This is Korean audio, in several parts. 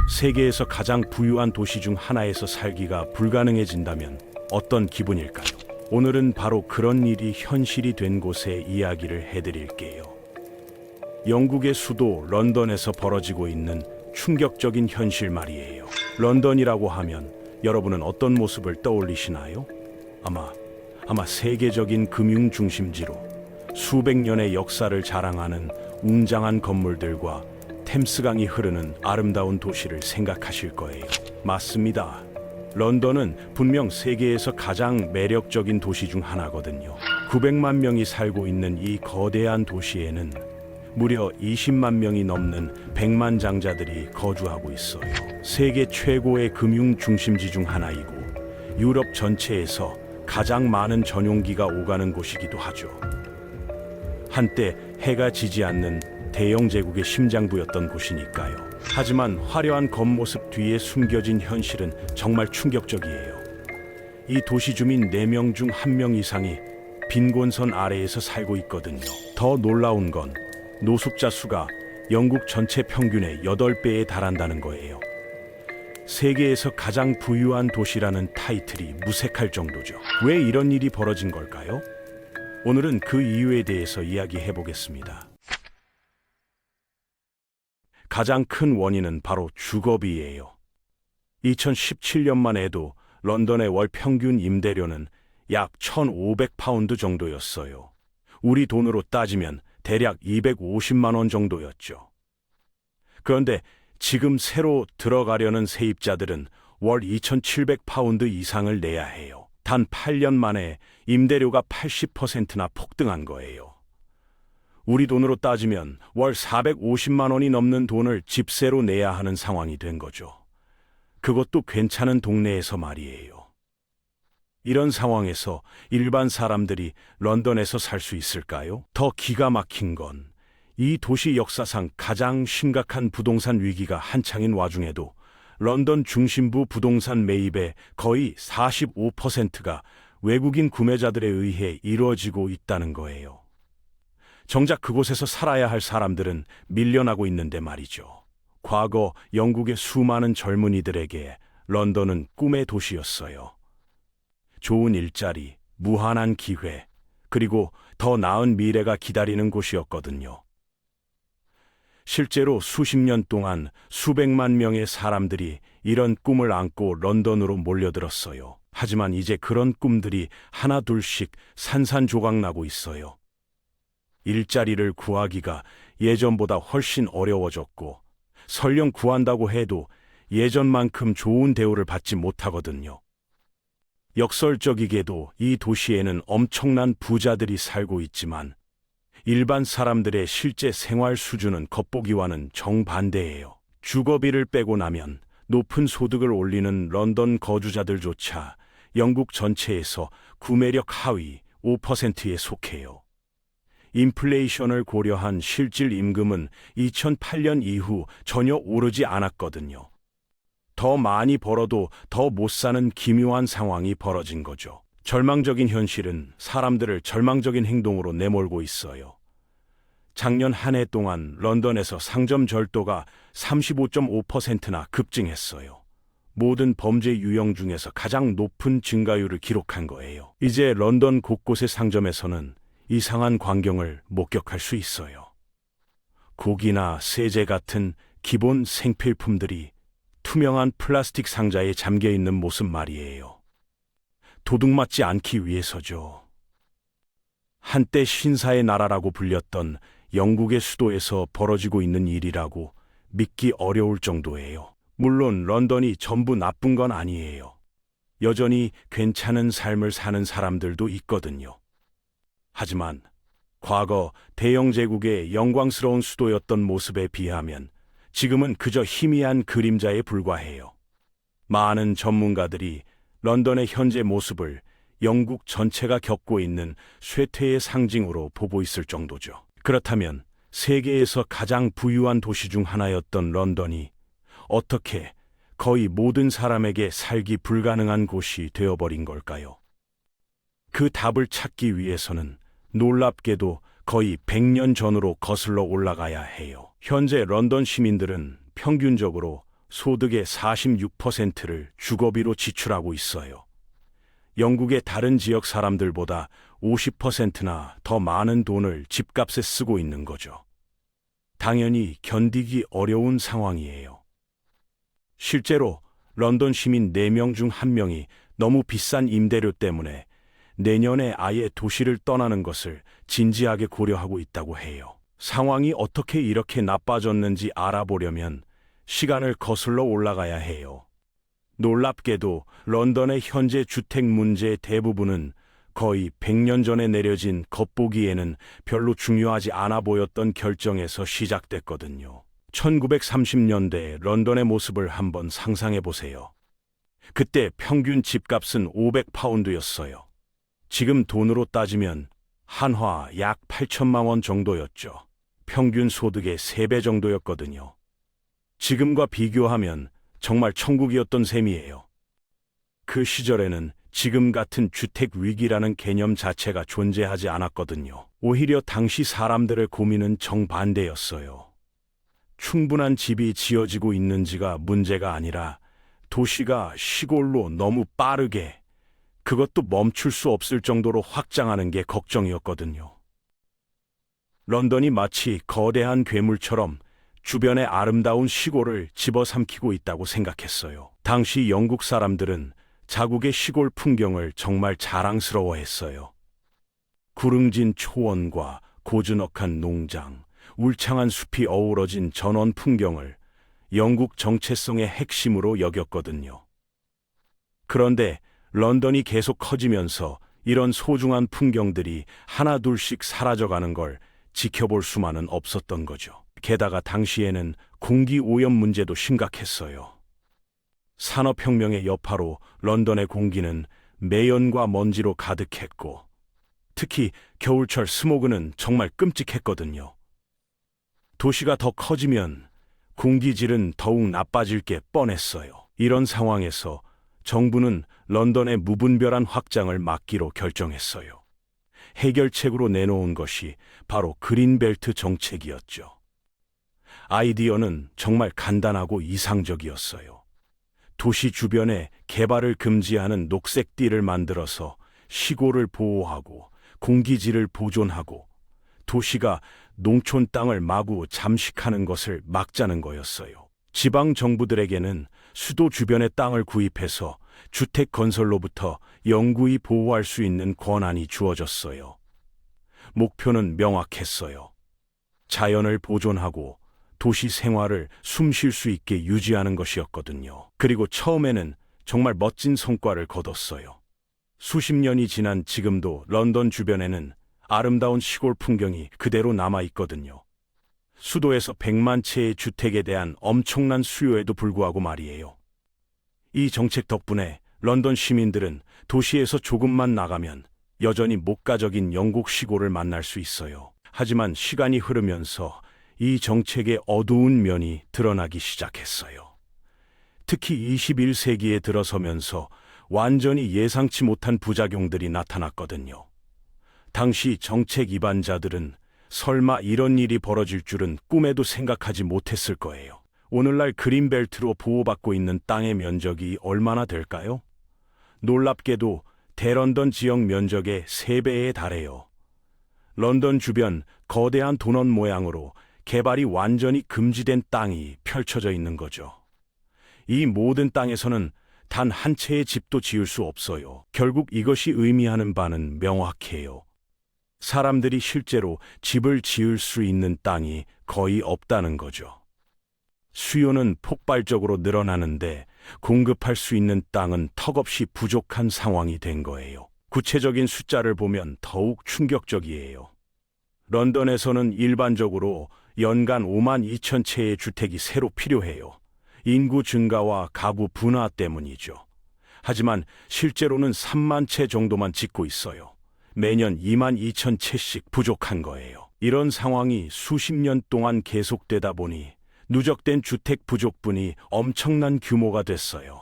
세계에서 가장 부유한 도시 중 하나에서 살기가 불가능해진다면 어떤 기분일까요? 오늘은 바로 그런 일이 현실이 된 곳의 이야기를 해드릴게요. 영국의 수도 런던에서 벌어지고 있는 충격적인 현실 말이에요. 런던이라고 하면 여러분은 어떤 모습을 떠올리시나요? 아마 세계적인 금융 중심지로 수백 년의 역사를 자랑하는 웅장한 건물들과 템스강이 흐르는 아름다운 도시를 생각하실 거예요. 맞습니다. 런던은 분명 세계에서 가장 매력적인 도시 중 하나거든요. 900만 명이 살고 있는 이 거대한 도시에는 무려 20만 명이 넘는 백만장자들이 거주하고 있어요. 세계 최고의 금융 중심지 중 하나이고 유럽 전체에서 가장 많은 전용기가 오가는 곳이기도 하죠. 한때 해가 지지 않는 대영 제국의 심장부였던 곳이니까요. 하지만 화려한 겉모습 뒤에 숨겨진 현실은 정말 충격적이에요. 이 도시 주민 4명 중 1명 이상이 빈곤선 아래에서 살고 있거든요. 더 놀라운 건 노숙자 수가 영국 전체 평균의 8배에 달한다는 거예요. 세계에서 가장 부유한 도시라는 타이틀이 무색할 정도죠. 왜 이런 일이 벌어진 걸까요? 오늘은 그 이유에 대해서 이야기해 보겠습니다. 가장 큰 원인은 바로 주거비예요. 2017년만 해도 런던의 월 평균 임대료는 약 1,500파운드 정도였어요. 우리 돈으로 따지면 대략 250만 원 정도였죠. 그런데 지금 새로 들어가려는 세입자들은 월 2,700파운드 이상을 내야 해요. 단 8년 만에 임대료가 80%나 폭등한 거예요. 우리 돈으로 따지면 월 450만 원이 넘는 돈을 집세로 내야 하는 상황이 된 거죠. 그것도 괜찮은 동네에서 말이에요. 이런 상황에서 일반 사람들이 런던에서 살 수 있을까요? 더 기가 막힌 건 이 도시 역사상 가장 심각한 부동산 위기가 한창인 와중에도 런던 중심부 부동산 매입의 거의 45%가 외국인 구매자들에 의해 이루어지고 있다는 거예요. 정작 그곳에서 살아야 할 사람들은 밀려나고 있는데 말이죠. 과거 영국의 수많은 젊은이들에게 런던은 꿈의 도시였어요. 좋은 일자리, 무한한 기회, 그리고 더 나은 미래가 기다리는 곳이었거든요. 실제로 수십 년 동안 수백만 명의 사람들이 이런 꿈을 안고 런던으로 몰려들었어요. 하지만 이제 그런 꿈들이 하나둘씩 산산조각 나고 있어요. 일자리를 구하기가 예전보다 훨씬 어려워졌고 설령 구한다고 해도 예전만큼 좋은 대우를 받지 못하거든요. 역설적이게도 이 도시에는 엄청난 부자들이 살고 있지만 일반 사람들의 실제 생활 수준은 겉보기와는 정반대예요. 주거비를 빼고 나면 높은 소득을 올리는 런던 거주자들조차 영국 전체에서 구매력 하위 5%에 속해요. 인플레이션을 고려한 실질 임금은 2008년 이후 전혀 오르지 않았거든요. 더 많이 벌어도 더 못 사는 기묘한 상황이 벌어진 거죠. 절망적인 현실은 사람들을 절망적인 행동으로 내몰고 있어요. 작년 한 해 동안 런던에서 상점 절도가 35.5%나 급증했어요. 모든 범죄 유형 중에서 가장 높은 증가율을 기록한 거예요. 이제 런던 곳곳의 상점에서는 이상한 광경을 목격할 수 있어요. 고기나 세제 같은 기본 생필품들이 투명한 플라스틱 상자에 잠겨 있는 모습 말이에요. 도둑맞지 않기 위해서죠. 한때 신사의 나라라고 불렸던 영국의 수도에서 벌어지고 있는 일이라고 믿기 어려울 정도예요. 물론 런던이 전부 나쁜 건 아니에요. 여전히 괜찮은 삶을 사는 사람들도 있거든요. 하지만 과거 대영 제국의 영광스러운 수도였던 모습에 비하면 지금은 그저 희미한 그림자에 불과해요. 많은 전문가들이 런던의 현재 모습을 영국 전체가 겪고 있는 쇠퇴의 상징으로 보고 있을 정도죠. 그렇다면 세계에서 가장 부유한 도시 중 하나였던 런던이 어떻게 거의 모든 사람에게 살기 불가능한 곳이 되어버린 걸까요? 그 답을 찾기 위해서는 놀랍게도 거의 100년 전으로 거슬러 올라가야 해요. 현재 런던 시민들은 평균적으로 소득의 46%를 주거비로 지출하고 있어요. 영국의 다른 지역 사람들보다 50%나 더 많은 돈을 집값에 쓰고 있는 거죠. 당연히 견디기 어려운 상황이에요. 실제로 런던 시민 4명 중 1명이 너무 비싼 임대료 때문에 내년에 아예 도시를 떠나는 것을 진지하게 고려하고 있다고 해요. 상황이 어떻게 이렇게 나빠졌는지 알아보려면 시간을 거슬러 올라가야 해요. 놀랍게도 런던의 현재 주택 문제의 대부분은 거의 100년 전에 내려진 겉보기에는 별로 중요하지 않아 보였던 결정에서 시작됐거든요. 1930년대 런던의 모습을 한번 상상해 보세요. 그때 평균 집값은 500파운드였어요. 지금 돈으로 따지면 한화 약 8천만 원 정도였죠. 평균 소득의 3배 정도였거든요. 지금과 비교하면 정말 천국이었던 셈이에요. 그 시절에는 지금 같은 주택 위기라는 개념 자체가 존재하지 않았거든요. 오히려 당시 사람들의 고민은 정반대였어요. 충분한 집이 지어지고 있는지가 문제가 아니라 도시가 시골로 너무 빠르게, 그것도 멈출 수 없을 정도로 확장하는 게 걱정이었거든요. 런던이 마치 거대한 괴물처럼 주변의 아름다운 시골을 집어삼키고 있다고 생각했어요. 당시 영국 사람들은 자국의 시골 풍경을 정말 자랑스러워했어요. 구릉진 초원과 고즈넉한 농장, 울창한 숲이 어우러진 전원 풍경을 영국 정체성의 핵심으로 여겼거든요. 그런데 런던이 계속 커지면서 이런 소중한 풍경들이 하나둘씩 사라져가는 걸 지켜볼 수만은 없었던 거죠. 게다가 당시에는 공기 오염 문제도 심각했어요. 산업혁명의 여파로 런던의 공기는 매연과 먼지로 가득했고, 특히 겨울철 스모그는 정말 끔찍했거든요. 도시가 더 커지면 공기질은 더욱 나빠질 게 뻔했어요. 이런 상황에서 정부는 런던의 무분별한 확장을 막기로 결정했어요. 해결책으로 내놓은 것이 바로 그린벨트 정책이었죠. 아이디어는 정말 간단하고 이상적이었어요. 도시 주변에 개발을 금지하는 녹색띠를 만들어서 시골을 보호하고 공기질을 보존하고 도시가 농촌 땅을 마구 잠식하는 것을 막자는 거였어요. 지방 정부들에게는 수도 주변의 땅을 구입해서 주택 건설로부터 영구히 보호할 수 있는 권한이 주어졌어요. 목표는 명확했어요. 자연을 보존하고 도시 생활을 숨 쉴 수 있게 유지하는 것이었거든요. 그리고 처음에는 정말 멋진 성과를 거뒀어요. 수십 년이 지난 지금도 런던 주변에는 아름다운 시골 풍경이 그대로 남아있거든요. 수도에서 100만 채의 주택에 대한 엄청난 수요에도 불구하고 말이에요. 이 정책 덕분에 런던 시민들은 도시에서 조금만 나가면 여전히 목가적인 영국 시골을 만날 수 있어요. 하지만 시간이 흐르면서 이 정책의 어두운 면이 드러나기 시작했어요. 특히 21세기에 들어서면서 완전히 예상치 못한 부작용들이 나타났거든요. 당시 정책 입안자들은 설마 이런 일이 벌어질 줄은 꿈에도 생각하지 못했을 거예요. 오늘날 그린벨트로 보호받고 있는 땅의 면적이 얼마나 될까요? 놀랍게도 대런던 지역 면적의 3배에 달해요. 런던 주변 거대한 도넛 모양으로 개발이 완전히 금지된 땅이 펼쳐져 있는 거죠. 이 모든 땅에서는 단 한 채의 집도 지을 수 없어요. 결국 이것이 의미하는 바는 명확해요. 사람들이 실제로 집을 지을 수 있는 땅이 거의 없다는 거죠. 수요는 폭발적으로 늘어나는데 공급할 수 있는 땅은 턱없이 부족한 상황이 된 거예요. 구체적인 숫자를 보면 더욱 충격적이에요. 런던에서는 일반적으로 연간 5만 2천 채의 주택이 새로 필요해요. 인구 증가와 가구 분화 때문이죠. 하지만 실제로는 3만 채 정도만 짓고 있어요. 매년 2만 2천 채씩 부족한 거예요. 이런 상황이 수십 년 동안 계속되다 보니 누적된 주택 부족분이 엄청난 규모가 됐어요.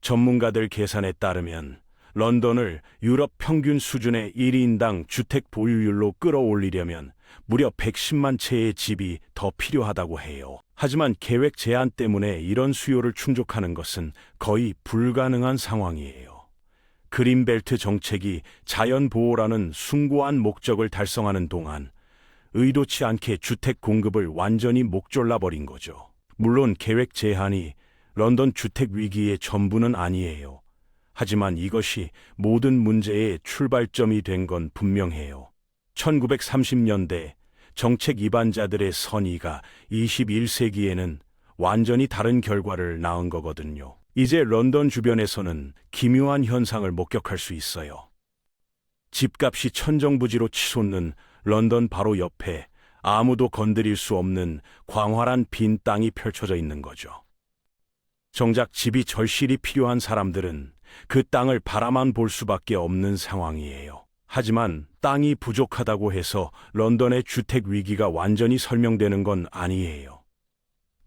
전문가들 계산에 따르면 런던을 유럽 평균 수준의 1인당 주택 보유율로 끌어올리려면 무려 110만 채의 집이 더 필요하다고 해요. 하지만 계획 제한 때문에 이런 수요를 충족하는 것은 거의 불가능한 상황이에요. 그린벨트 정책이 자연보호라는 숭고한 목적을 달성하는 동안 의도치 않게 주택 공급을 완전히 목졸라버린 거죠. 물론 계획 제한이 런던 주택 위기의 전부는 아니에요. 하지만 이것이 모든 문제의 출발점이 된 건 분명해요. 1930년대 정책 위반자들의 선의가 21세기에는 완전히 다른 결과를 낳은 거거든요. 이제 런던 주변에서는 기묘한 현상을 목격할 수 있어요. 집값이 천정부지로 치솟는 런던 바로 옆에 아무도 건드릴 수 없는 광활한 빈 땅이 펼쳐져 있는 거죠. 정작 집이 절실히 필요한 사람들은 그 땅을 바라만 볼 수밖에 없는 상황이에요. 하지만 땅이 부족하다고 해서 런던의 주택 위기가 완전히 설명되는 건 아니에요.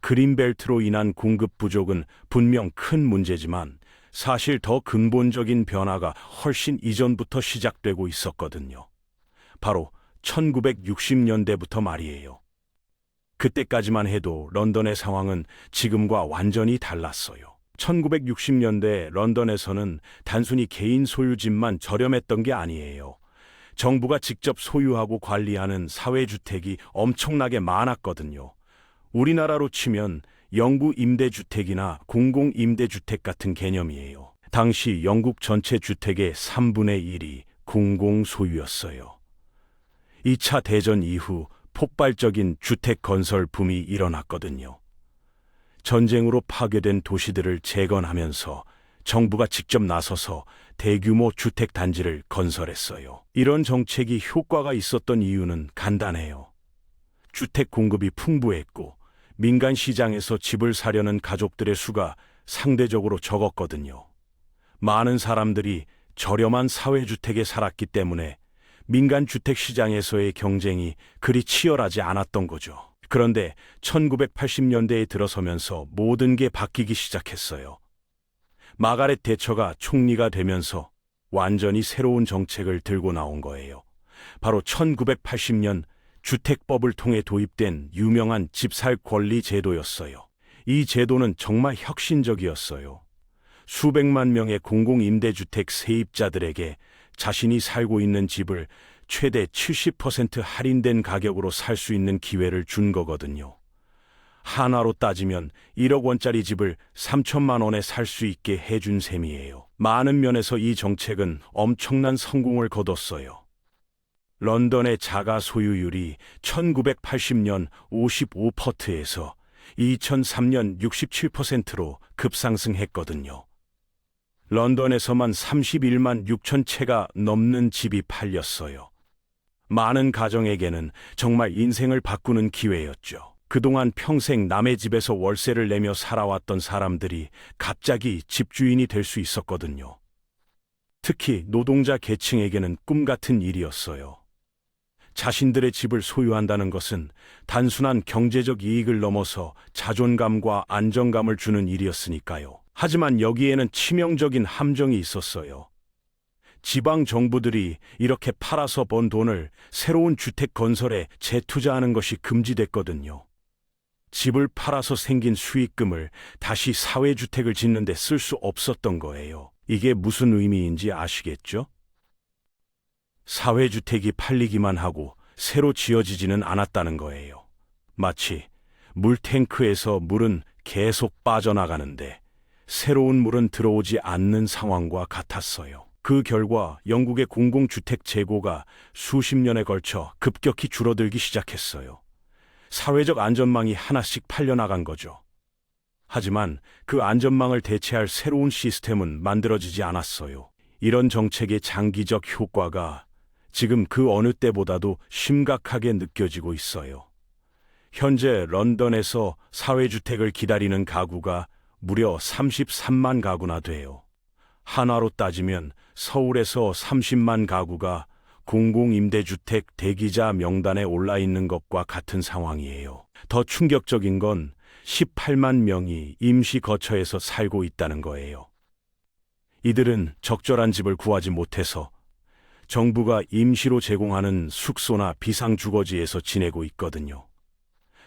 그린벨트로 인한 공급 부족은 분명 큰 문제지만 사실 더 근본적인 변화가 훨씬 이전부터 시작되고 있었거든요. 바로 1960년대부터 말이에요. 그때까지만 해도 런던의 상황은 지금과 완전히 달랐어요. 1960년대 런던에서는 단순히 개인 소유집만 저렴했던 게 아니에요. 정부가 직접 소유하고 관리하는 사회주택이 엄청나게 많았거든요. 우리나라로 치면 영구 임대주택이나 공공임대주택 같은 개념이에요. 당시 영국 전체 주택의 3분의 1이 공공소유였어요. 2차 대전 이후 폭발적인 주택 건설 붐이 일어났거든요. 전쟁으로 파괴된 도시들을 재건하면서 정부가 직접 나서서 대규모 주택 단지를 건설했어요. 이런 정책이 효과가 있었던 이유는 간단해요. 주택 공급이 풍부했고 민간 시장에서 집을 사려는 가족들의 수가 상대적으로 적었거든요. 많은 사람들이 저렴한 사회주택에 살았기 때문에 민간 주택 시장에서의 경쟁이 그리 치열하지 않았던 거죠. 그런데 1980년대에 들어서면서 모든 게 바뀌기 시작했어요. 마가렛 대처가 총리가 되면서 완전히 새로운 정책을 들고 나온 거예요. 바로 1980년 주택법을 통해 도입된 유명한 집살 권리 제도였어요. 이 제도는 정말 혁신적이었어요. 수백만 명의 공공임대주택 세입자들에게 자신이 살고 있는 집을 최대 70% 할인된 가격으로 살 수 있는 기회를 준 거거든요. 한화로 따지면 1억 원짜리 집을 3천만 원에 살 수 있게 해준 셈이에요. 많은 면에서 이 정책은 엄청난 성공을 거뒀어요. 런던의 자가 소유율이 1980년 55%에서 2003년 67%로 급상승했거든요. 런던에서만 31만 6천 채가 넘는 집이 팔렸어요. 많은 가정에게는 정말 인생을 바꾸는 기회였죠. 그동안 평생 남의 집에서 월세를 내며 살아왔던 사람들이 갑자기 집주인이 될 수 있었거든요. 특히 노동자 계층에게는 꿈 같은 일이었어요. 자신들의 집을 소유한다는 것은 단순한 경제적 이익을 넘어서 자존감과 안정감을 주는 일이었으니까요. 하지만 여기에는 치명적인 함정이 있었어요. 지방 정부들이 이렇게 팔아서 번 돈을 새로운 주택 건설에 재투자하는 것이 금지됐거든요. 집을 팔아서 생긴 수익금을 다시 사회주택을 짓는 데 쓸 수 없었던 거예요. 이게 무슨 의미인지 아시겠죠? 사회주택이 팔리기만 하고 새로 지어지지는 않았다는 거예요. 마치 물탱크에서 물은 계속 빠져나가는데 새로운 물은 들어오지 않는 상황과 같았어요. 그 결과 영국의 공공주택 재고가 수십 년에 걸쳐 급격히 줄어들기 시작했어요. 사회적 안전망이 하나씩 팔려나간 거죠. 하지만 그 안전망을 대체할 새로운 시스템은 만들어지지 않았어요. 이런 정책의 장기적 효과가 지금 그 어느 때보다도 심각하게 느껴지고 있어요. 현재 런던에서 사회주택을 기다리는 가구가 무려 33만 가구나 돼요. 한화로 따지면 서울에서 30만 가구가 공공임대주택 대기자 명단에 올라 있는 것과 같은 상황이에요. 더 충격적인 건 18만 명이 임시 거처에서 살고 있다는 거예요. 이들은 적절한 집을 구하지 못해서 정부가 임시로 제공하는 숙소나 비상주거지에서 지내고 있거든요.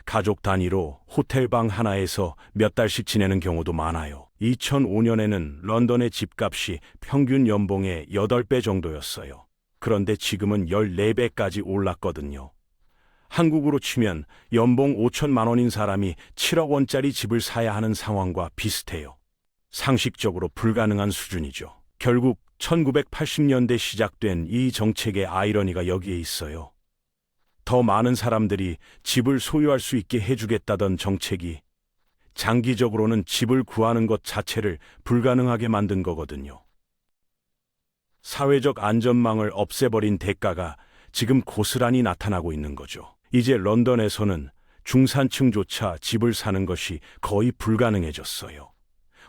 가족 단위로 호텔방 하나에서 몇 달씩 지내는 경우도 많아요. 2005년에는 런던의 집값이 평균 연봉의 8배 정도였어요. 그런데 지금은 14배까지 올랐거든요. 한국으로 치면 연봉 5천만 원인 사람이 7억 원짜리 집을 사야 하는 상황과 비슷해요. 상식적으로 불가능한 수준이죠. 결국 1980년대 시작된 이 정책의 아이러니가 여기에 있어요. 더 많은 사람들이 집을 소유할 수 있게 해주겠다던 정책이 장기적으로는 집을 구하는 것 자체를 불가능하게 만든 거거든요. 사회적 안전망을 없애버린 대가가 지금 고스란히 나타나고 있는 거죠. 이제 런던에서는 중산층조차 집을 사는 것이 거의 불가능해졌어요.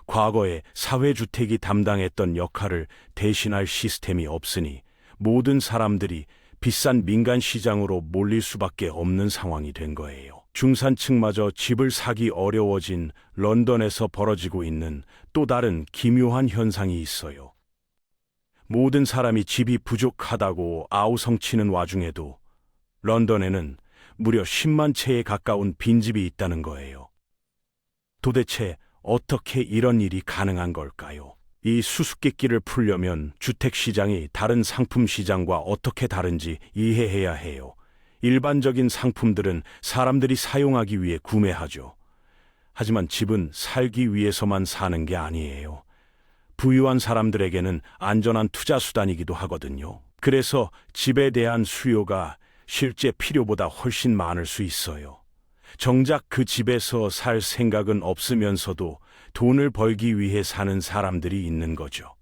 과거에 사회주택이 담당했던 역할을 대신할 시스템이 없으니 모든 사람들이 비싼 민간 시장으로 몰릴 수밖에 없는 상황이 된 거예요. 중산층마저 집을 사기 어려워진 런던에서 벌어지고 있는 또 다른 기묘한 현상이 있어요. 모든 사람이 집이 부족하다고 아우성치는 와중에도 런던에는 무려 10만 채에 가까운 빈집이 있다는 거예요. 도대체 어떻게 이런 일이 가능한 걸까요? 이 수수께끼를 풀려면 주택시장이 다른 상품시장과 어떻게 다른지 이해해야 해요. 일반적인 상품들은 사람들이 사용하기 위해 구매하죠. 하지만 집은 살기 위해서만 사는 게 아니에요. 부유한 사람들에게는 안전한 투자 수단이기도 하거든요. 그래서 집에 대한 수요가 실제 필요보다 훨씬 많을 수 있어요. 정작 그 집에서 살 생각은 없으면서도 돈을 벌기 위해 사는 사람들이 있는 거죠.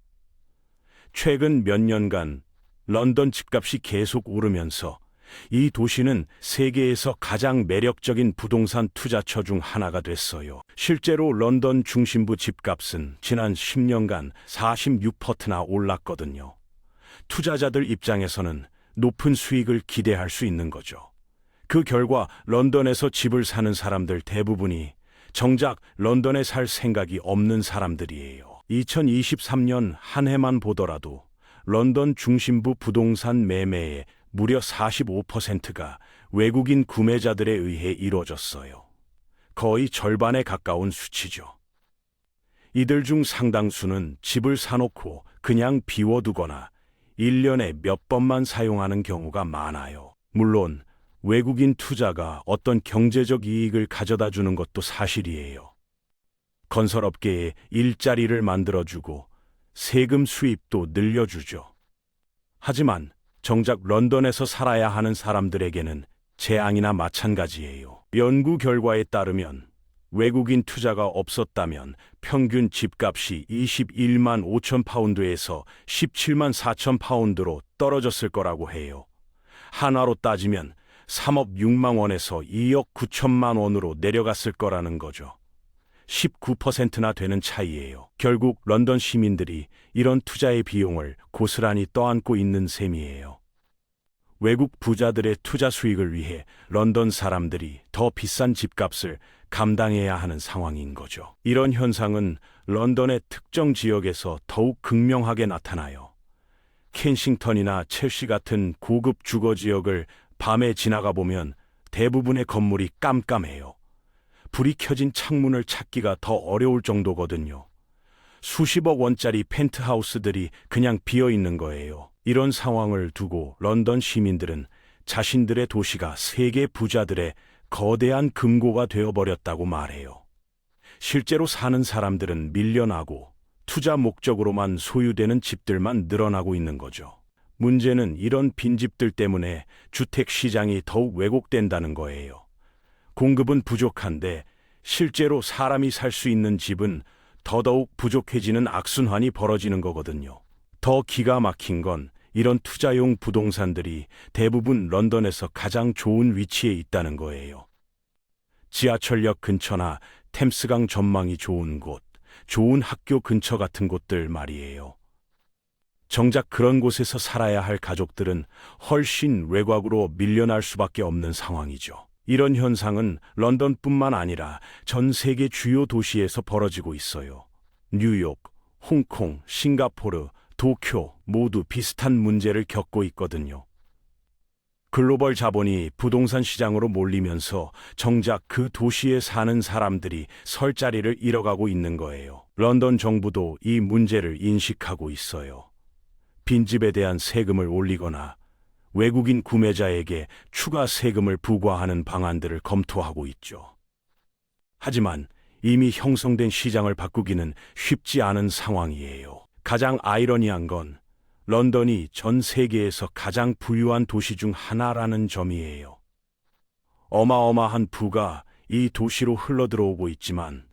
최근 몇 년간 런던 집값이 계속 오르면서 이 도시는 세계에서 가장 매력적인 부동산 투자처 중 하나가 됐어요. 실제로 런던 중심부 집값은 지난 10년간 46%나 올랐거든요. 투자자들 입장에서는 높은 수익을 기대할 수 있는 거죠. 그 결과 런던에서 집을 사는 사람들 대부분이 정작 런던에 살 생각이 없는 사람들이에요. 2023년 한 해만 보더라도 런던 중심부 부동산 매매의 무려 45%가 외국인 구매자들에 의해 이루어졌어요. 거의 절반에 가까운 수치죠. 이들 중 상당수는 집을 사놓고 그냥 비워두거나 1년에 몇 번만 사용하는 경우가 많아요. 물론 외국인 투자가 어떤 경제적 이익을 가져다 주는 것도 사실이에요. 건설업계에 일자리를 만들어주고 세금 수입도 늘려주죠. 하지만 정작 런던에서 살아야 하는 사람들에게는 재앙이나 마찬가지예요. 연구 결과에 따르면 외국인 투자가 없었다면 평균 집값이 21만 5천 파운드에서 17만 4천 파운드로 떨어졌을 거라고 해요. 한화로 따지면 3억 6만 원에서 2억 9천만 원으로 내려갔을 거라는 거죠. 19%나 되는 차이예요. 결국 런던 시민들이 이런 투자의 비용을 고스란히 떠안고 있는 셈이에요. 외국 부자들의 투자 수익을 위해 런던 사람들이 더 비싼 집값을 감당해야 하는 상황인 거죠. 이런 현상은 런던의 특정 지역에서 더욱 극명하게 나타나요. 켄싱턴이나 첼시 같은 고급 주거 지역을 밤에 지나가 보면 대부분의 건물이 깜깜해요. 불이 켜진 창문을 찾기가 더 어려울 정도거든요. 수십억 원짜리 펜트하우스들이 그냥 비어 있는 거예요. 이런 상황을 두고 런던 시민들은 자신들의 도시가 세계 부자들의 거대한 금고가 되어버렸다고 말해요. 실제로 사는 사람들은 밀려나고 투자 목적으로만 소유되는 집들만 늘어나고 있는 거죠. 문제는 이런 빈집들 때문에 주택 시장이 더욱 왜곡된다는 거예요. 공급은 부족한데 실제로 사람이 살 수 있는 집은 더더욱 부족해지는 악순환이 벌어지는 거거든요. 더 기가 막힌 건 이런 투자용 부동산들이 대부분 런던에서 가장 좋은 위치에 있다는 거예요. 지하철역 근처나 템스강 전망이 좋은 곳, 좋은 학교 근처 같은 곳들 말이에요. 정작 그런 곳에서 살아야 할 가족들은 훨씬 외곽으로 밀려날 수밖에 없는 상황이죠. 이런 현상은 런던뿐만 아니라 전 세계 주요 도시에서 벌어지고 있어요. 뉴욕, 홍콩, 싱가포르, 도쿄 모두 비슷한 문제를 겪고 있거든요. 글로벌 자본이 부동산 시장으로 몰리면서 정작 그 도시에 사는 사람들이 설 자리를 잃어가고 있는 거예요. 런던 정부도 이 문제를 인식하고 있어요. 빈집에 대한 세금을 올리거나 외국인 구매자에게 추가 세금을 부과하는 방안들을 검토하고 있죠. 하지만 이미 형성된 시장을 바꾸기는 쉽지 않은 상황이에요. 가장 아이러니한 건 런던이 전 세계에서 가장 부유한 도시 중 하나라는 점이에요. 어마어마한 부가 이 도시로 흘러들어오고 있지만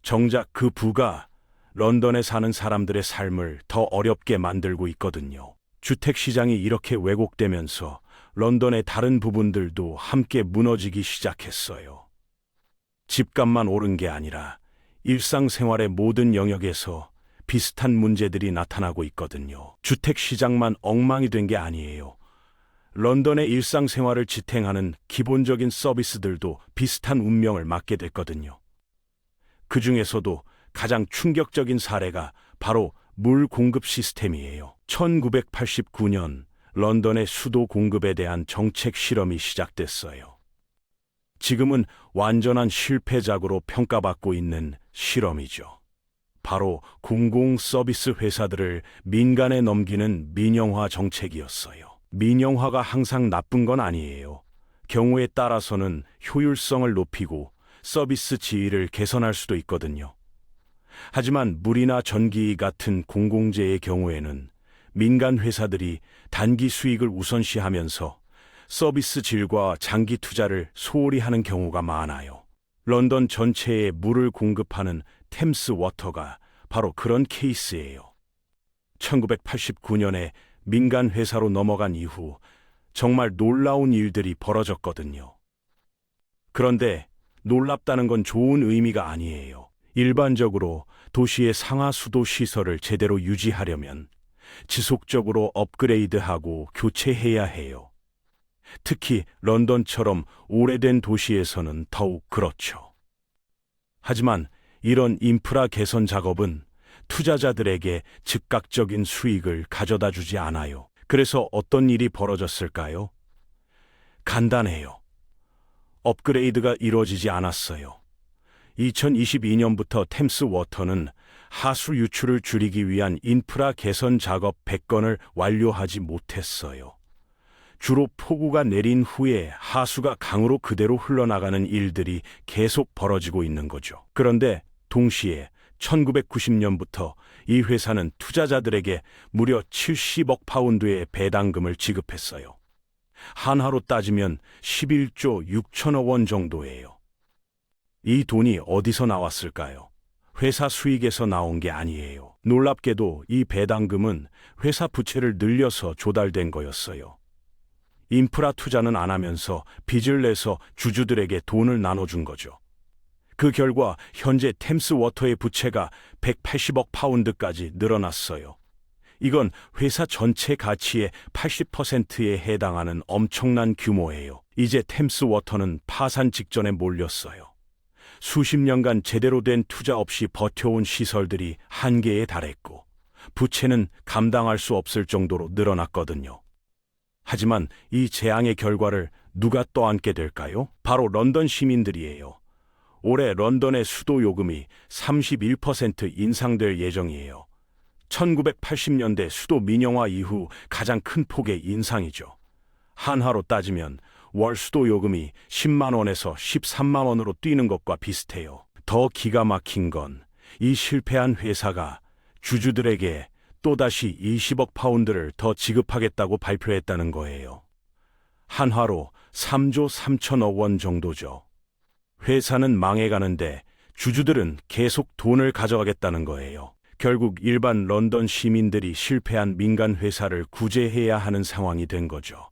정작 그 부가 런던에 사는 사람들의 삶을 더 어렵게 만들고 있거든요. 주택시장이 이렇게 왜곡되면서 런던의 다른 부분들도 함께 무너지기 시작했어요. 집값만 오른 게 아니라 일상생활의 모든 영역에서 비슷한 문제들이 나타나고 있거든요. 주택시장만 엉망이 된 게 아니에요. 런던의 일상생활을 지탱하는 기본적인 서비스들도 비슷한 운명을 맞게 됐거든요. 그 중에서도 가장 충격적인 사례가 바로 물 공급 시스템이에요. 1989년 런던의 수도 공급에 대한 정책 실험이 시작됐어요. 지금은 완전한 실패작으로 평가받고 있는 실험이죠. 바로 공공 서비스 회사들을 민간에 넘기는 민영화 정책이었어요. 민영화가 항상 나쁜 건 아니에요. 경우에 따라서는 효율성을 높이고 서비스 지위를 개선할 수도 있거든요. 하지만 물이나 전기 같은 공공재의 경우에는 민간 회사들이 단기 수익을 우선시하면서 서비스 질과 장기 투자를 소홀히 하는 경우가 많아요. 런던 전체에 물을 공급하는 템스 워터가 바로 그런 케이스예요. 1989년에 민간 회사로 넘어간 이후 정말 놀라운 일들이 벌어졌거든요. 그런데 놀랍다는 건 좋은 의미가 아니에요. 일반적으로 도시의 상하 수도 시설을 제대로 유지하려면 지속적으로 업그레이드하고 교체해야 해요. 특히 런던처럼 오래된 도시에서는 더욱 그렇죠. 하지만 이런 인프라 개선 작업은 투자자들에게 즉각적인 수익을 가져다 주지 않아요. 그래서 어떤 일이 벌어졌을까요? 간단해요. 업그레이드가 이루어지지 않았어요. 2022년부터 템스 워터는 하수 유출을 줄이기 위한 인프라 개선 작업 100건을 완료하지 못했어요. 주로 폭우가 내린 후에 하수가 강으로 그대로 흘러나가는 일들이 계속 벌어지고 있는 거죠. 그런데 동시에 1990년부터 이 회사는 투자자들에게 무려 70억 파운드의 배당금을 지급했어요. 한화로 따지면 11조 6천억 원 정도예요. 이 돈이 어디서 나왔을까요? 회사 수익에서 나온 게 아니에요. 놀랍게도 이 배당금은 회사 부채를 늘려서 조달된 거였어요. 인프라 투자는 안 하면서 빚을 내서 주주들에게 돈을 나눠준 거죠. 그 결과 현재 템스 워터의 부채가 180억 파운드까지 늘어났어요. 이건 회사 전체 가치의 80%에 해당하는 엄청난 규모예요. 이제 템스 워터는 파산 직전에 몰렸어요. 수십 년간 제대로 된 투자 없이 버텨온 시설들이 한계에 달했고 부채는 감당할 수 없을 정도로 늘어났거든요. 하지만 이 재앙의 결과를 누가 떠안게 될까요? 바로 런던 시민들이에요. 올해 런던의 수도 요금이 31% 인상될 예정이에요. 1980년대 수도 민영화 이후 가장 큰 폭의 인상이죠. 한화로 따지면 월 수도 요금이 10만 원에서 13만 원으로 뛰는 것과 비슷해요. 더 기가 막힌 건 이 실패한 회사가 주주들에게 또다시 20억 파운드를 더 지급하겠다고 발표했다는 거예요. 한화로 3조 3천억 원 정도죠. 회사는 망해가는데 주주들은 계속 돈을 가져가겠다는 거예요. 결국 일반 런던 시민들이 실패한 민간 회사를 구제해야 하는 상황이 된 거죠.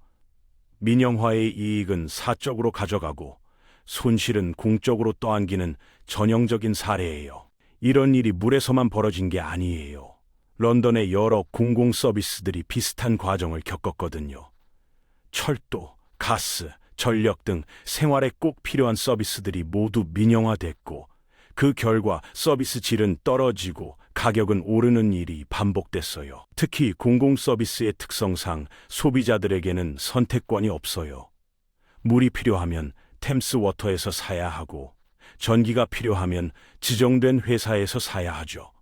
민영화의 이익은 사적으로 가져가고 손실은 공적으로 떠안기는 전형적인 사례예요. 이런 일이 물에서만 벌어진 게 아니에요. 런던의 여러 공공 서비스들이 비슷한 과정을 겪었거든요. 철도, 가스, 전력 등 생활에 꼭 필요한 서비스들이 모두 민영화됐고 그 결과 서비스 질은 떨어지고 가격은 오르는 일이 반복됐어요. 특히 공공 서비스의 특성상 소비자들에게는 선택권이 없어요. 물이 필요하면 템스 워터에서 사야 하고, 전기가 필요하면 지정된 회사에서 사야 하죠.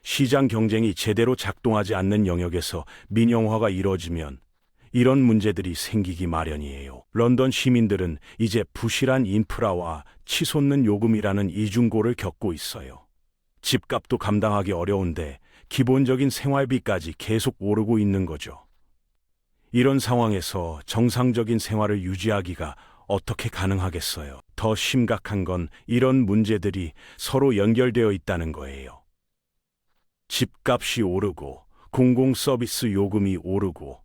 시장 경쟁이 제대로 작동하지 않는 영역에서 민영화가 이뤄지면 이런 문제들이 생기기 마련이에요. 런던 시민들은 이제 부실한 인프라와 치솟는 요금이라는 이중고를 겪고 있어요. 집값도 감당하기 어려운데 기본적인 생활비까지 계속 오르고 있는 거죠. 이런 상황에서 정상적인 생활을 유지하기가 어떻게 가능하겠어요? 더 심각한 건 이런 문제들이 서로 연결되어 있다는 거예요. 집값이 오르고 공공 서비스 요금이 오르고,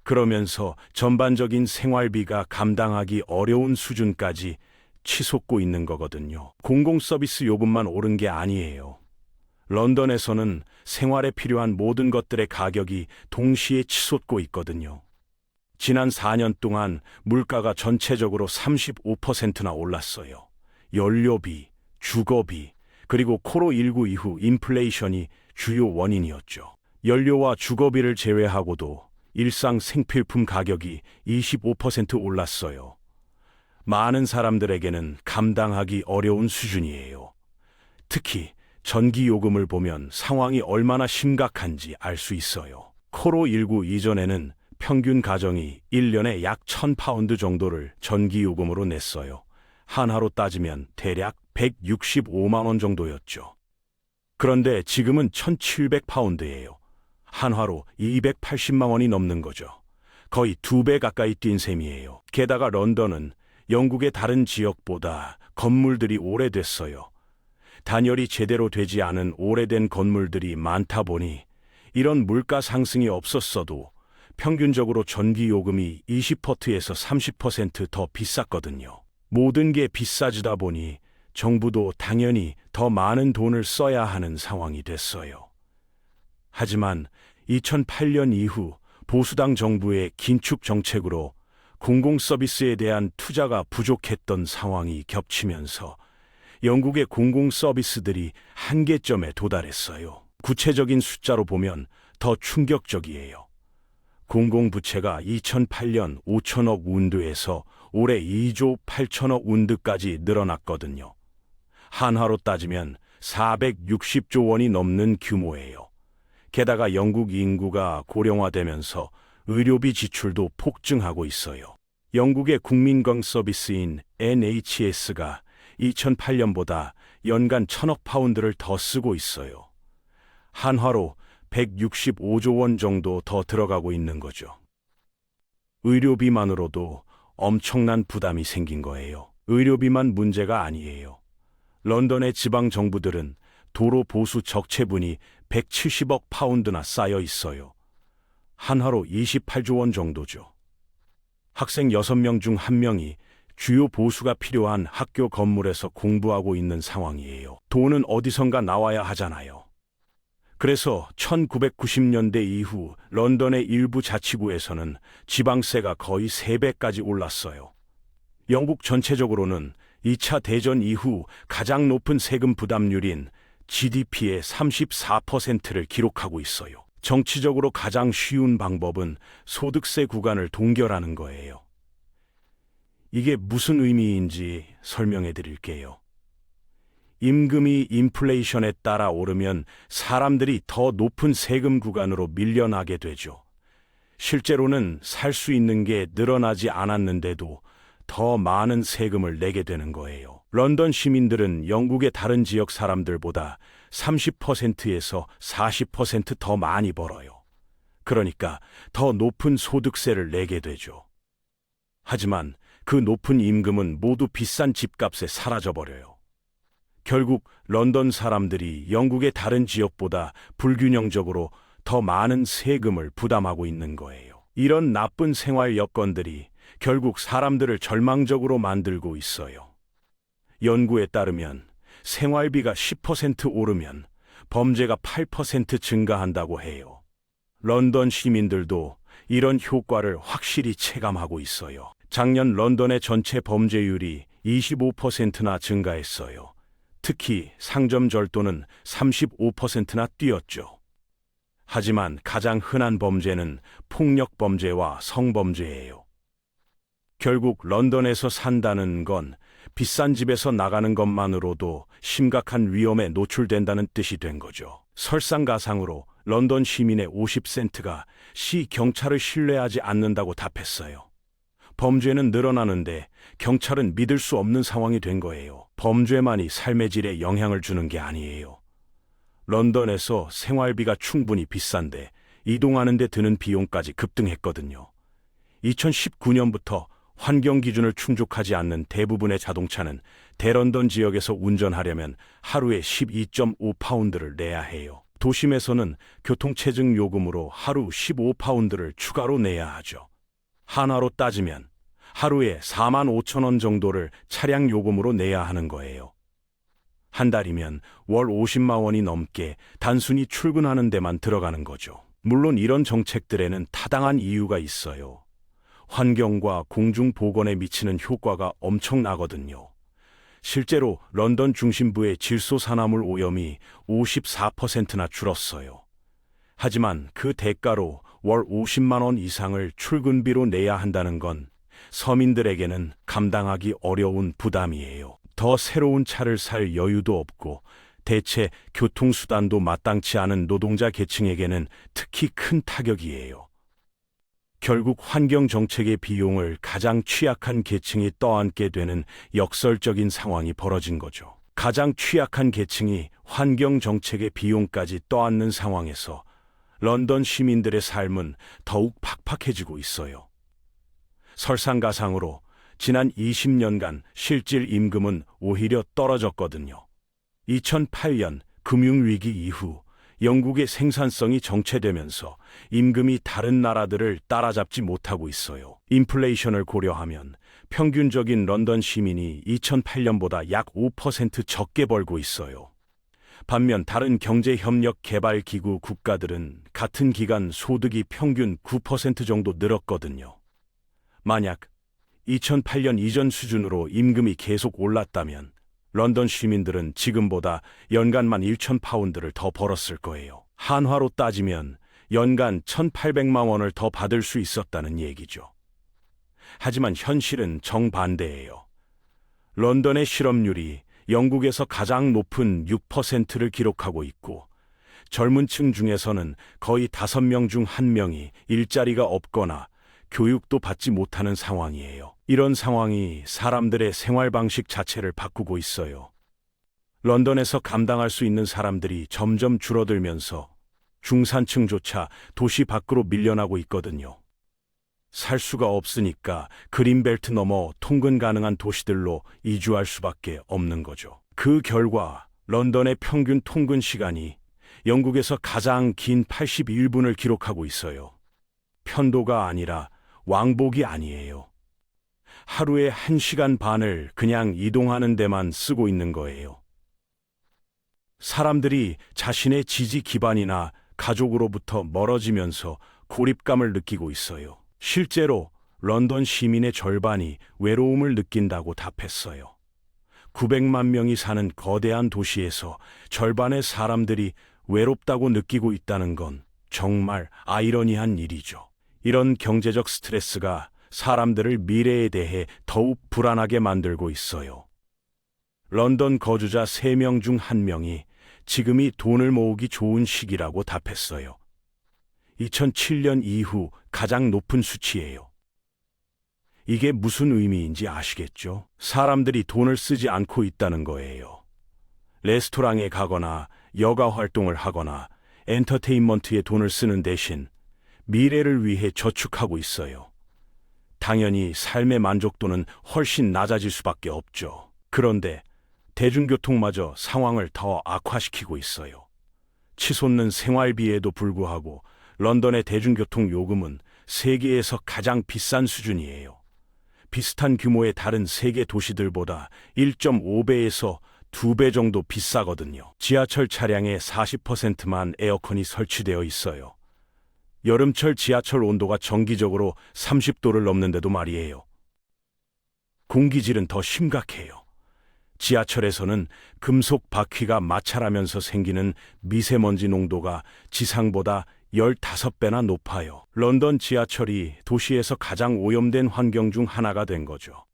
그러면서 전반적인 생활비가 감당하기 어려운 수준까지 치솟고 있는 거거든요. 공공 서비스 요금만 오른 게 아니에요. 런던에서는 생활에 필요한 모든 것들의 가격이 동시에 치솟고 있거든요. 지난 4년 동안 물가가 전체적으로 35%나 올랐어요. 연료비, 주거비, 그리고 코로나19 이후 인플레이션이 주요 원인이었죠. 연료와 주거비를 제외하고도 일상 생필품 가격이 25% 올랐어요. 많은 사람들에게는 감당하기 어려운 수준이에요. 특히 전기요금을 보면 상황이 얼마나 심각한지 알 수 있어요. 코로나19 이전에는 평균 가정이 1년에 약 1,000파운드 정도를 전기요금으로 냈어요. 한화로 따지면 대략 165만 원 정도였죠. 그런데 지금은 1,700파운드예요. 한화로 280만 원이 넘는 거죠. 거의 2배 가까이 뛴 셈이에요. 게다가 런던은 영국의 다른 지역보다 건물들이 오래됐어요. 단열이 제대로 되지 않은 오래된 건물들이 많다 보니 이런 물가 상승이 없었어도 평균적으로 전기요금이 20%에서 30% 더 비쌌거든요. 모든 게 비싸지다 보니 정부도 당연히 더 많은 돈을 써야 하는 상황이 됐어요. 하지만 2008년 이후 보수당 정부의 긴축 정책으로 공공 서비스에 대한 투자가 부족했던 상황이 겹치면서 영국의 공공 서비스들이 한계점에 도달했어요. 구체적인 숫자로 보면 더 충격적이에요. 공공부채가 2008년 5천억 운드에서 올해 2조 8천억 운드까지 늘어났거든요. 한화로 따지면 460조 원이 넘는 규모예요. 게다가 영국 인구가 고령화되면서 의료비 지출도 폭증하고 있어요. 영국의 국민건강 서비스인 NHS가 2008년보다 연간 1,000억 파운드를 더 쓰고 있어요. 한화로 165조 원 정도 더 들어가고 있는 거죠. 의료비만으로도 엄청난 부담이 생긴 거예요. 의료비만 문제가 아니에요. 런던의 지방 정부들은 도로 보수 적체분이 170억 파운드나 쌓여 있어요. 한화로 28조 원 정도죠. 학생 6명 중 1명이 주요 보수가 필요한 학교 건물에서 공부하고 있는 상황이에요. 돈은 어디선가 나와야 하잖아요. 그래서 1990년대 이후 런던의 일부 자치구에서는 지방세가 거의 3배까지 올랐어요. 영국 전체적으로는 2차 대전 이후 가장 높은 세금 부담률인 GDP의 34%를 기록하고 있어요. 정치적으로 가장 쉬운 방법은 소득세 구간을 동결하는 거예요. 이게 무슨 의미인지 설명해 드릴게요. 임금이 인플레이션에 따라 오르면 사람들이 더 높은 세금 구간으로 밀려나게 되죠. 실제로는 살 수 있는 게 늘어나지 않았는데도 더 많은 세금을 내게 되는 거예요. 런던 시민들은 영국의 다른 지역 사람들보다 30%에서 40% 더 많이 벌어요. 그러니까 더 높은 소득세를 내게 되죠. 하지만 그 높은 임금은 모두 비싼 집값에 사라져버려요. 결국 런던 사람들이 영국의 다른 지역보다 불균형적으로 더 많은 세금을 부담하고 있는 거예요. 이런 나쁜 생활 여건들이 결국 사람들을 절망적으로 만들고 있어요. 연구에 따르면 생활비가 10% 오르면 범죄가 8% 증가한다고 해요. 런던 시민들도 이런 효과를 확실히 체감하고 있어요. 작년 런던의 전체 범죄율이 25%나 증가했어요. 특히 상점 절도는 35%나 뛰었죠. 하지만 가장 흔한 범죄는 폭력 범죄와 성범죄예요. 결국 런던에서 산다는 건 비싼 집에서 나가는 것만으로도 심각한 위험에 노출된다는 뜻이 된 거죠. 설상가상으로 런던 시민의 50센트가 시 경찰을 신뢰하지 않는다고 답했어요. 범죄는 늘어나는데 경찰은 믿을 수 없는 상황이 된 거예요. 범죄만이 삶의 질에 영향을 주는 게 아니에요. 런던에서 생활비가 충분히 비싼데 이동하는 데 드는 비용까지 급등했거든요. 2019년부터 환경 기준을 충족하지 않는 대부분의 자동차는 대런던 지역에서 운전하려면 하루에 12.5파운드를 내야 해요. 도심에서는 교통체증 요금으로 하루 15파운드를 추가로 내야 하죠. 한화로 따지면 하루에 4만 5천 원 정도를 차량 요금으로 내야 하는 거예요. 한 달이면 월 50만 원이 넘게 단순히 출근하는 데만 들어가는 거죠. 물론 이런 정책들에는 타당한 이유가 있어요. 환경과 공중보건에 미치는 효과가 엄청나거든요. 실제로 런던 중심부의 질소산화물 오염이 54%나 줄었어요. 하지만 그 대가로 월 50만 원 이상을 출근비로 내야 한다는 건 서민들에게는 감당하기 어려운 부담이에요. 더 새로운 차를 살 여유도 없고 대체 교통수단도 마땅치 않은 노동자 계층에게는 특히 큰 타격이에요. 결국 환경정책의 비용을 가장 취약한 계층이 떠안게 되는 역설적인 상황이 벌어진 거죠. 가장 취약한 계층이 환경정책의 비용까지 떠안는 상황에서 런던 시민들의 삶은 더욱 팍팍해지고 있어요. 설상가상으로 지난 20년간 실질 임금은 오히려 떨어졌거든요. 2008년 금융위기 이후 영국의 생산성이 정체되면서 임금이 다른 나라들을 따라잡지 못하고 있어요. 인플레이션을 고려하면 평균적인 런던 시민이 2008년보다 약 5% 적게 벌고 있어요. 반면 다른 경제협력개발기구 국가들은 같은 기간 소득이 평균 9% 정도 늘었거든요. 만약 2008년 이전 수준으로 임금이 계속 올랐다면 런던 시민들은 지금보다 연간만 1,000파운드를 더 벌었을 거예요. 한화로 따지면 연간 1,800만 원을 더 받을 수 있었다는 얘기죠. 하지만 현실은 정반대예요. 런던의 실업률이 영국에서 가장 높은 6%를 기록하고 있고 젊은 층 중에서는 거의 5명 중 1명이 일자리가 없거나 교육도 받지 못하는 상황이에요. 이런 상황이 사람들의 생활 방식 자체를 바꾸고 있어요. 런던에서 감당할 수 있는 사람들이 점점 줄어들면서 중산층조차 도시 밖으로 밀려나고 있거든요. 살 수가 없으니까 그린벨트 넘어 통근 가능한 도시들로 이주할 수밖에 없는 거죠. 그 결과 런던의 평균 통근 시간이 영국에서 가장 긴 81분을 기록하고 있어요. 편도가 아니라 왕복이 아니에요. 하루에 1시간 반을 그냥 이동하는 데만 쓰고 있는 거예요. 사람들이 자신의 지지 기반이나 가족으로부터 멀어지면서 고립감을 느끼고 있어요. 실제로 런던 시민의 절반이 외로움을 느낀다고 답했어요. 900만 명이 사는 거대한 도시에서 절반의 사람들이 외롭다고 느끼고 있다는 건 정말 아이러니한 일이죠. 이런 경제적 스트레스가 사람들을 미래에 대해 더욱 불안하게 만들고 있어요. 런던 거주자 3명 중 1명이 지금이 돈을 모으기 좋은 시기라고 답했어요. 2007년 이후 가장 높은 수치예요. 이게 무슨 의미인지 아시겠죠? 사람들이 돈을 쓰지 않고 있다는 거예요. 레스토랑에 가거나 여가 활동을 하거나 엔터테인먼트에 돈을 쓰는 대신 미래를 위해 저축하고 있어요. 당연히 삶의 만족도는 훨씬 낮아질 수밖에 없죠. 그런데 대중교통마저 상황을 더 악화시키고 있어요. 치솟는 생활비에도 불구하고 런던의 대중교통 요금은 세계에서 가장 비싼 수준이에요. 비슷한 규모의 다른 세계 도시들보다 1.5배에서 2배 정도 비싸거든요. 지하철 차량의 40%만 에어컨이 설치되어 있어요. 여름철 지하철 온도가 정기적으로 30도를 넘는데도 말이에요. 공기질은 더 심각해요. 지하철에서는 금속 바퀴가 마찰하면서 생기는 미세먼지 농도가 지상보다 15배나 높아요. 런던 지하철이 도시에서 가장 오염된 환경 중 하나가 된 거죠.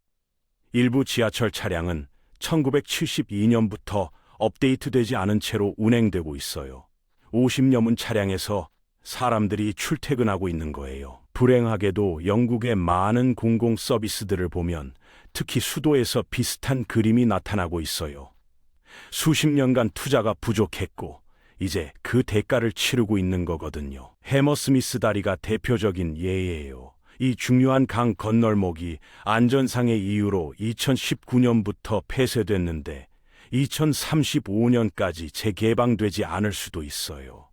일부 지하철 차량은 1972년부터 업데이트되지 않은 채로 운행되고 있어요. 50여 문 차량에서 사람들이 출퇴근하고 있는 거예요. 불행하게도 영국의 많은 공공 서비스들을 보면 특히 수도에서 비슷한 그림이 나타나고 있어요. 수십 년간 투자가 부족했고 이제 그 대가를 치르고 있는 거거든요. 해머스미스 다리가 대표적인 예예요. 이 중요한 강 건널목이 안전상의 이유로 2019년부터 폐쇄됐는데 2035년까지 재개방되지 않을 수도 있어요.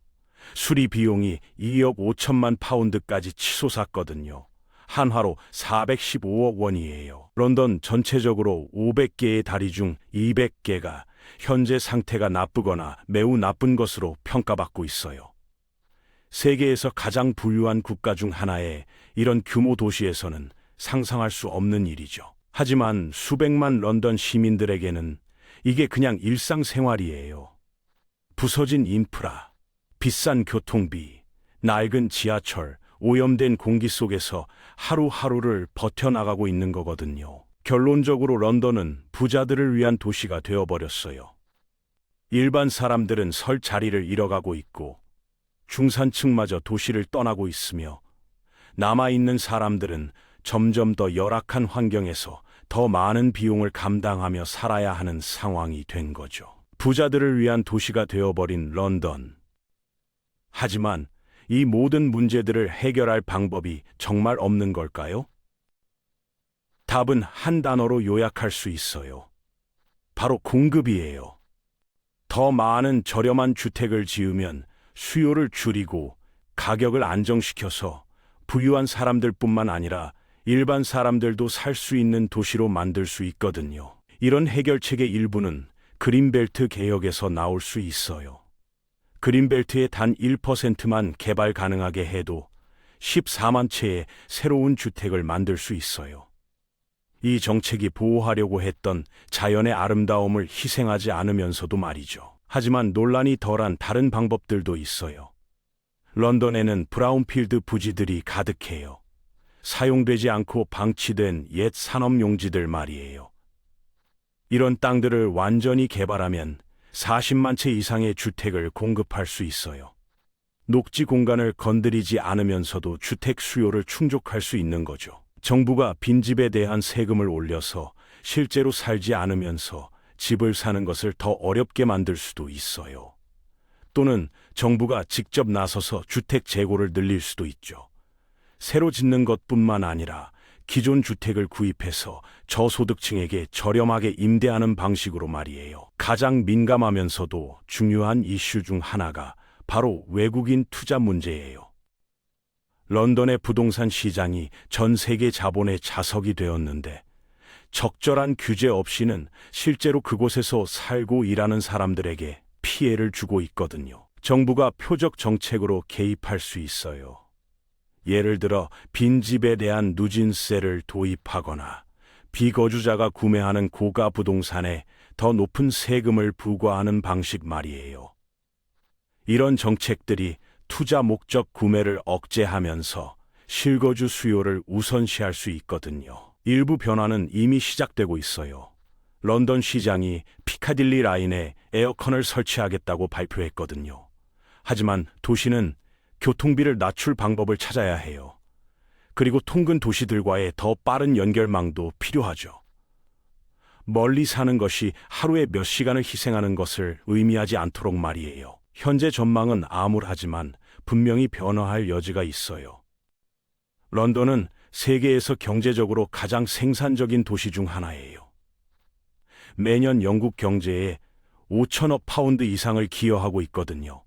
수리 비용이 2억 5천만 파운드까지 치솟았거든요. 한화로 415억 원이에요. 런던 전체적으로 500개의 다리 중 200개가 현재 상태가 나쁘거나 매우 나쁜 것으로 평가받고 있어요. 세계에서 가장 부유한 국가 중 하나의 이런 규모 도시에서는 상상할 수 없는 일이죠. 하지만 수백만 런던 시민들에게는 이게 그냥 일상생활이에요. 부서진 인프라, 비싼 교통비, 낡은 지하철, 오염된 공기 속에서 하루하루를 버텨나가고 있는 거거든요. 결론적으로 런던은 부자들을 위한 도시가 되어버렸어요. 일반 사람들은 설 자리를 잃어가고 있고 중산층마저 도시를 떠나고 있으며 남아있는 사람들은 점점 더 열악한 환경에서 더 많은 비용을 감당하며 살아야 하는 상황이 된 거죠. 부자들을 위한 도시가 되어버린 런던. 하지만 이 모든 문제들을 해결할 방법이 정말 없는 걸까요? 답은 한 단어로 요약할 수 있어요. 바로 공급이에요. 더 많은 저렴한 주택을 지으면 수요를 줄이고 가격을 안정시켜서 부유한 사람들뿐만 아니라 일반 사람들도 살 수 있는 도시로 만들 수 있거든요. 이런 해결책의 일부는 그린벨트 개혁에서 나올 수 있어요. 그린벨트의 단 1%만 개발 가능하게 해도 14만 채의 새로운 주택을 만들 수 있어요. 이 정책이 보호하려고 했던 자연의 아름다움을 희생하지 않으면서도 말이죠. 하지만 논란이 덜한 다른 방법들도 있어요. 런던에는 브라운필드 부지들이 가득해요. 사용되지 않고 방치된 옛 산업용지들 말이에요. 이런 땅들을 완전히 개발하면 40만 채 이상의 주택을 공급할 수 있어요. 녹지 공간을 건드리지 않으면서도 주택 수요를 충족할 수 있는 거죠. 정부가 빈집에 대한 세금을 올려서 실제로 살지 않으면서 집을 사는 것을 더 어렵게 만들 수도 있어요. 또는 정부가 직접 나서서 주택 재고를 늘릴 수도 있죠. 새로 짓는 것뿐만 아니라 기존 주택을 구입해서 저소득층에게 저렴하게 임대하는 방식으로 말이에요. 가장 민감하면서도 중요한 이슈 중 하나가 바로 외국인 투자 문제예요. 런던의 부동산 시장이 전 세계 자본의 자석이 되었는데 적절한 규제 없이는 실제로 그곳에서 살고 일하는 사람들에게 피해를 주고 있거든요. 정부가 표적 정책으로 개입할 수 있어요. 예를 들어 빈집에 대한 누진세를 도입하거나 비거주자가 구매하는 고가 부동산에 더 높은 세금을 부과하는 방식 말이에요. 이런 정책들이 투자 목적 구매를 억제하면서 실거주 수요를 우선시할 수 있거든요. 일부 변화는 이미 시작되고 있어요. 런던 시장이 피카딜리 라인에 에어컨을 설치하겠다고 발표했거든요. 하지만 도시는 교통비를 낮출 방법을 찾아야 해요. 그리고 통근 도시들과의 더 빠른 연결망도 필요하죠. 멀리 사는 것이 하루에 몇 시간을 희생하는 것을 의미하지 않도록 말이에요. 현재 전망은 암울하지만 분명히 변화할 여지가 있어요. 런던은 세계에서 경제적으로 가장 생산적인 도시 중 하나예요. 매년 영국 경제에 5천억 파운드 이상을 기여하고 있거든요.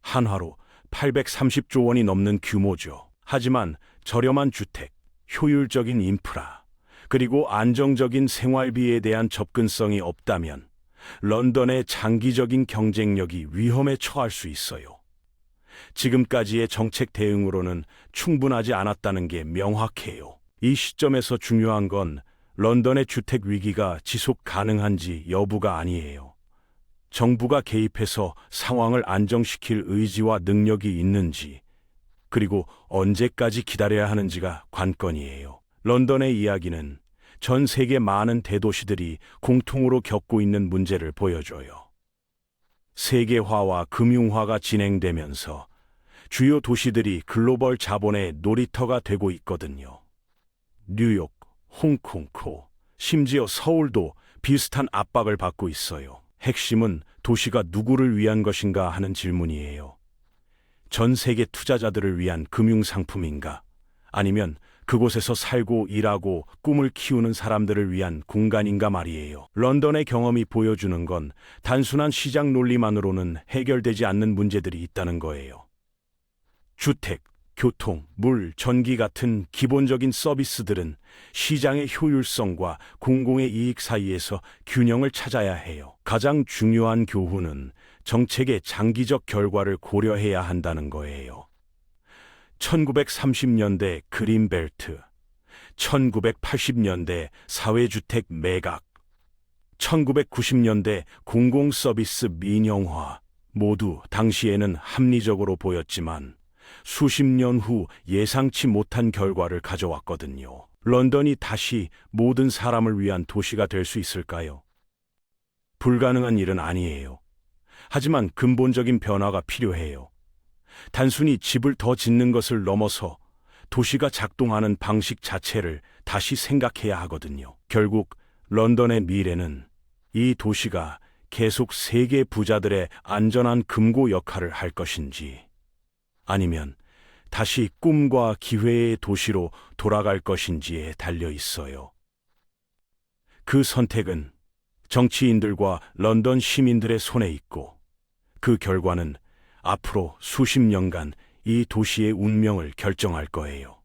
한화로 830조 원이 넘는 규모죠. 하지만 저렴한 주택, 효율적인 인프라, 그리고 안정적인 생활비에 대한 접근성이 없다면 런던의 장기적인 경쟁력이 위험에 처할 수 있어요. 지금까지의 정책 대응으로는 충분하지 않았다는 게 명확해요. 이 시점에서 중요한 건 런던의 주택 위기가 지속 가능한지 여부가 아니에요. 정부가 개입해서 상황을 안정시킬 의지와 능력이 있는지, 그리고 언제까지 기다려야 하는지가 관건이에요. 런던의 이야기는 전 세계 많은 대도시들이 공통으로 겪고 있는 문제를 보여줘요. 세계화와 금융화가 진행되면서 주요 도시들이 글로벌 자본의 놀이터가 되고 있거든요. 뉴욕, 홍콩, 심지어 서울도 비슷한 압박을 받고 있어요. 핵심은 도시가 누구를 위한 것인가 하는 질문이에요. 전 세계 투자자들을 위한 금융상품인가? 아니면 그곳에서 살고 일하고 꿈을 키우는 사람들을 위한 공간인가 말이에요. 런던의 경험이 보여주는 건 단순한 시장 논리만으로는 해결되지 않는 문제들이 있다는 거예요. 주택, 교통, 물, 전기 같은 기본적인 서비스들은 시장의 효율성과 공공의 이익 사이에서 균형을 찾아야 해요. 가장 중요한 교훈은 정책의 장기적 결과를 고려해야 한다는 거예요. 1930년대 그린벨트, 1980년대 사회주택 매각, 1990년대 공공서비스 민영화, 모두 당시에는 합리적으로 보였지만 수십 년 후 예상치 못한 결과를 가져왔거든요. 런던이 다시 모든 사람을 위한 도시가 될 수 있을까요? 불가능한 일은 아니에요. 하지만 근본적인 변화가 필요해요. 단순히 집을 더 짓는 것을 넘어서 도시가 작동하는 방식 자체를 다시 생각해야 하거든요. 결국 런던의 미래는 이 도시가 계속 세계 부자들의 안전한 금고 역할을 할 것인지, 아니면 다시 꿈과 기회의 도시로 돌아갈 것인지에 달려 있어요. 그 선택은 정치인들과 런던 시민들의 손에 있고, 그 결과는 앞으로 수십 년간 이 도시의 운명을 결정할 거예요.